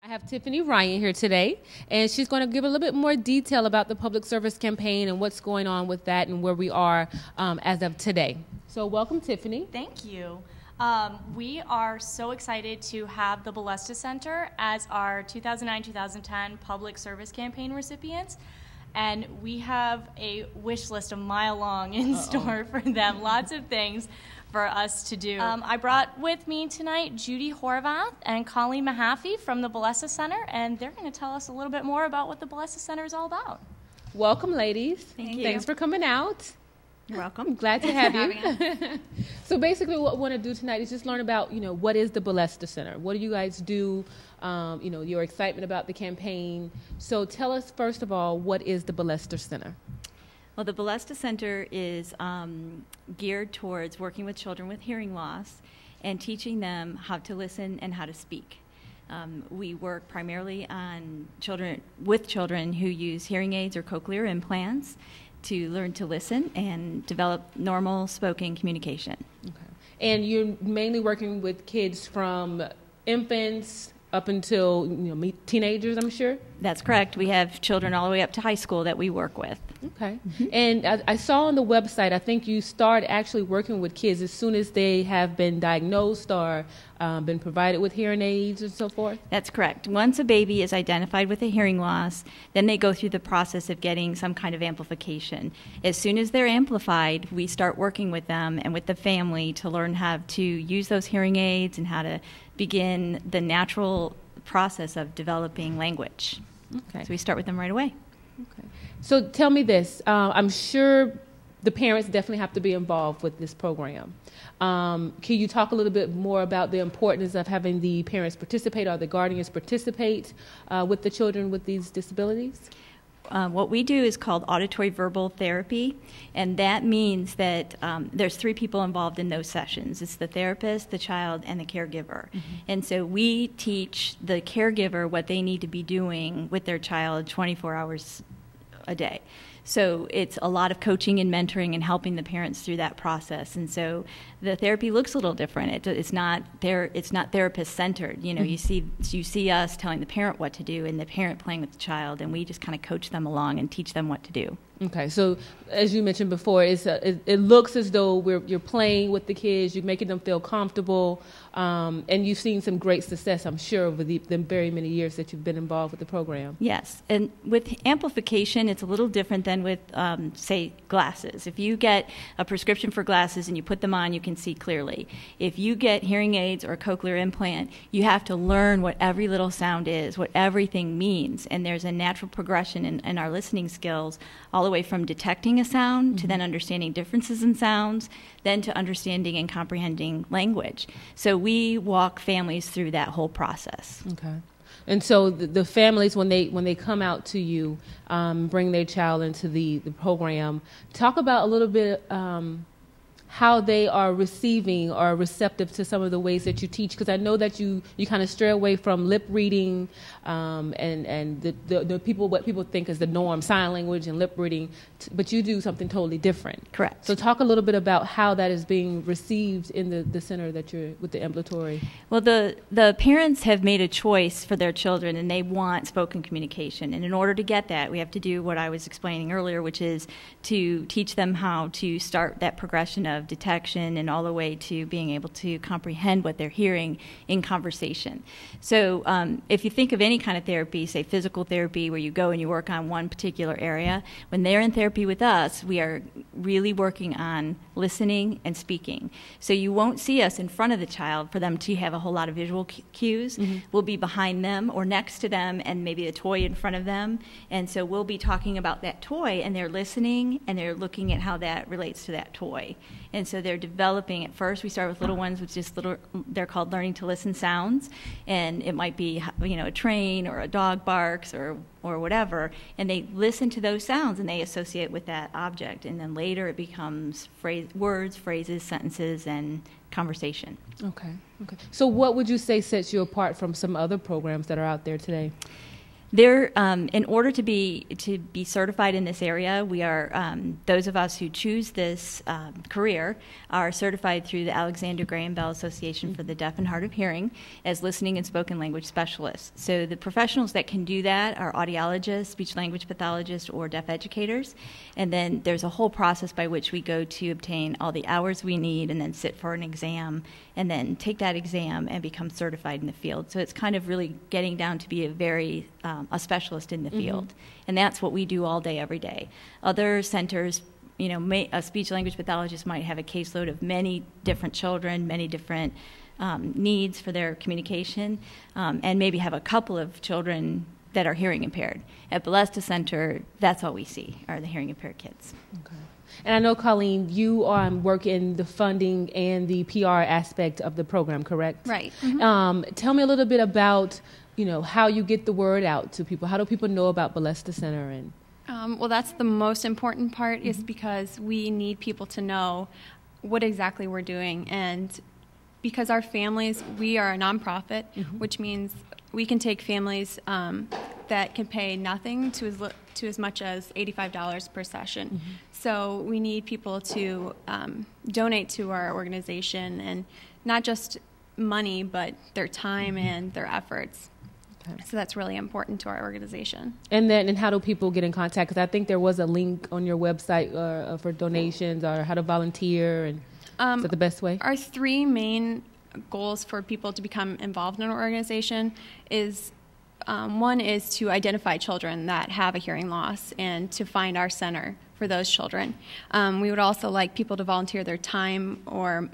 I have Tiffany Ryan here today, and she's going to give a little bit more detail about the public service campaign and what's going on with that and where we are as of today. So welcome, Tiffany. Thank you. We are so excited to have the Bolesta Center as our 2009-2010 public service campaign recipients. And we have a wish list a mile long in store for them. Lots of things for us to do. I brought with me tonight Judy, Horvath, and Colleen Mahaffey from the Bolesta Center, and they're going to tell us a little bit more about what the Bolesta Center is all about. Welcome, ladies. Thank you. Thanks for coming out. You're welcome. I'm glad to have you. So basically what we want to do tonight is just learn about, what is the Bolesta Center? What do you guys do? Your excitement about the campaign. So tell us, first of all, what is the Bolesta Center? Well, the Bolesta Center is geared towards working with children with hearing loss and teaching them how to listen and how to speak. We work primarily on children who use hearing aids or cochlear implants to learn to listen and develop normal spoken communication. Okay. And you're mainly working with kids from infants up until teenagers, I'm sure? That's correct. We have children all the way up to high school that we work with. Okay. Mm-hmm. And I saw on the website, I think you start actually working with kids as soon as they have been diagnosed or been provided with hearing aids and so forth? That's correct. Once a baby is identified with a hearing loss, then they go through the process of getting some kind of amplification. As soon as they're amplified, we start working with them and with the family to learn how to use those hearing aids and how to begin the natural process of developing language. Okay. So we start with them right away. Okay. So tell me this. I'm sure the parents definitely have to be involved with this program. Can you talk a little bit more about the importance of having the parents participate or the guardians participate with the children with these disabilities? What we do is called auditory verbal therapy, and that means that there's 3 people involved in those sessions. It's the therapist, the child, and the caregiver. Mm-hmm. And so we teach the caregiver what they need to be doing with their child 24 hours a day. So it's a lot of coaching and mentoring and helping the parents through that process. And so the therapy looks a little different. It's not therapist centered. Mm-hmm. You see us telling the parent what to do and the parent playing with the child, and we just kind of coach them along and teach them what to do. Okay, so as you mentioned before, it looks as though you're playing with the kids, you're making them feel comfortable, and you've seen some great success, I'm sure, over the very many years that you've been involved with the program. Yes, and with amplification, it's a little different than with, say, glasses. If you get a prescription for glasses and you put them on, you can see clearly. If you get hearing aids or a cochlear implant, you have to learn what every little sound is, what everything means, and there's a natural progression in our listening skills all the way from detecting a sound mm-hmm. to then understanding differences in sounds, then to understanding and comprehending language. So we walk families through that whole process. Okay. And so the families, when they come out to you, bring their child into the program, talk about a little bit how they are receiving or receptive to some of the ways that you teach, because I know that you kind of stray away from lip reading and the what people think is the norm, sign language and lip reading, but you do something totally different. Correct. So talk a little bit about how that is being received in the center that you're with the ambulatory. Well, the parents have made a choice for their children, and they want spoken communication. And in order to get that, we have to do what I was explaining earlier, which is to teach them how to start that progression of detection and all the way to being able to comprehend what they're hearing in conversation. So if you think of any kind of therapy, say physical therapy, where you go and you work on one particular area, when they're in therapy with us, we are really working on listening and speaking. So you won't see us in front of the child for them to have a whole lot of visual cues. Mm-hmm. We'll be behind them or next to them and maybe a toy in front of them. And so we'll be talking about that toy, and they're listening and they're looking at how that relates to that toy. And so they're developing. At first, we start with little ones with just they're called learning to listen sounds. And it might be, a train or a dog barks or whatever. And they listen to those sounds and they associate with that object. And then later it becomes words, phrases, sentences, and conversation. Okay. So what would you say sets you apart from some other programs that are out there today? There, in order to be certified in this area, we are those of us who choose this career are certified through the Alexander Graham Bell Association for the Deaf and Hard of Hearing as listening and spoken language specialists. So the professionals that can do that are audiologists, speech language pathologists, or deaf educators. And then there's a whole process by which we go to obtain all the hours we need, and then sit for an exam, and then take that exam and become certified in the field. So it's kind of really getting down to be a specialist in the field. And that's what we do all day, every day. Other centers, you know, a speech language pathologist might have a caseload of many different children, many different needs for their communication, and maybe have a couple of children that are hearing impaired. At Bolesta Center, that's all we see are the hearing impaired kids. Okay. And I know, Colleen, you work in the funding and the PR aspect of the program, correct? Right. Tell me a little bit about, you know, how you get the word out to people. How do people know about Bolesta Center? And well, that's the most important part, is because we need people to know what exactly we're doing. And because our families, we are a nonprofit, which means we can take families that can pay nothing to as much as $85 per session. So we need people to donate to our organization, and not just money, but their time and their efforts. Okay. So that's really important to our organization. And how do people get in contact? Because I think there was a link on your website for donations or how to volunteer. And is that the best way? Our three main goals for people to become involved in our organization is one is to identify children that have a hearing loss and to find our center for those children. We would also like people to volunteer their time or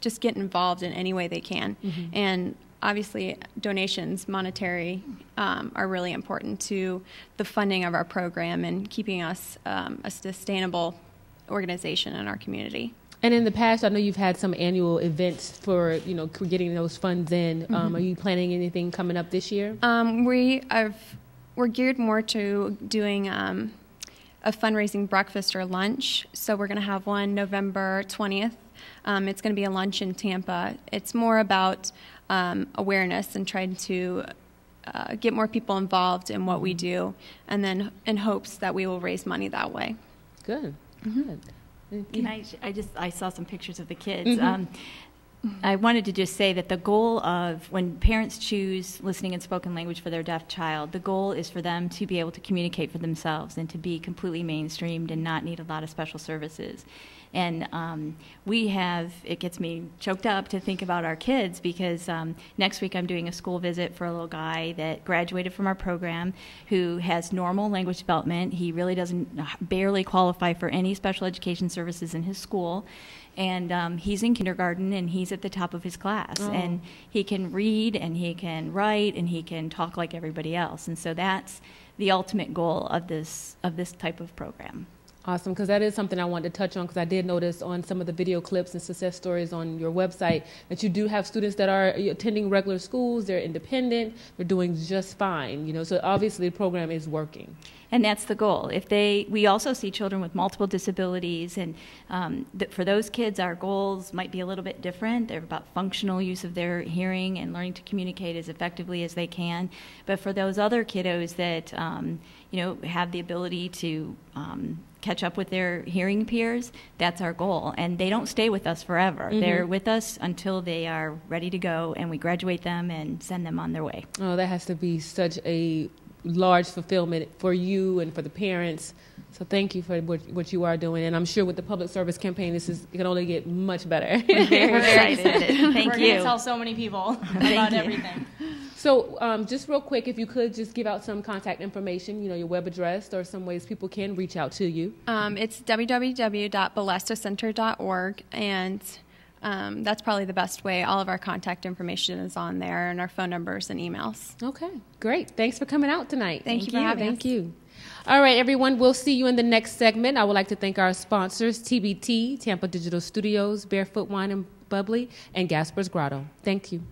just get involved in any way they can. And obviously donations, monetary, are really important to the funding of our program and keeping us a sustainable organization in our community. And in the past, I know you've had some annual events for, you know, getting those funds in. Are you planning anything coming up this year? We're geared more to doing a fundraising breakfast or lunch. So we're going to have one November 20th. It's going to be a lunch in Tampa. It's more about awareness and trying to get more people involved in what we do, and then in hopes that we will raise money that way. Good. Good. I saw some pictures of the kids. I wanted to just say that the goal of when parents choose listening and spoken language for their deaf child, the goal is for them to be able to communicate for themselves and to be completely mainstreamed and not need a lot of special services. And it gets me choked up to think about our kids, because next week I'm doing a school visit for a little guy that graduated from our program who has normal language development. He really barely qualify for any special education services in his school. And he's in kindergarten, and he's at the top of his class. And he can read, and he can write, and he can talk like everybody else. And so that's the ultimate goal of this type of program. Awesome, because that is something I wanted to touch on, because I did notice on some of the video clips and success stories on your website that you do have students that are attending regular schools, they're independent, they're doing just fine, you know, so obviously the program is working. And that's the goal. We also see children with multiple disabilities, and for those kids, our goals might be a little bit different. They're about functional use of their hearing and learning to communicate as effectively as they can. But for those other kiddos that have the ability to catch up with their hearing peers, that's our goal. And they don't stay with us forever. They're with us until they are ready to go, and we graduate them and send them on their way. Oh, that has to be such a large fulfillment for you and for the parents. So thank you for what you are doing. And I'm sure with the public service campaign, it can only get much better. We're very excited. Thank you. We're going to tell so many people about everything. So just real quick, if you could just give out some contact information, your web address or some ways people can reach out to you. It's www.bolestacenter.org, and that's probably the best way. All of our contact information is on there, and our phone numbers and emails. Okay, great. Thanks for coming out tonight. Thank you for having us. Thank you. All right, everyone, we'll see you in the next segment. I would like to thank our sponsors, TBT, Tampa Digital Studios, Barefoot Wine and Bubbly, and Gasper's Grotto. Thank you.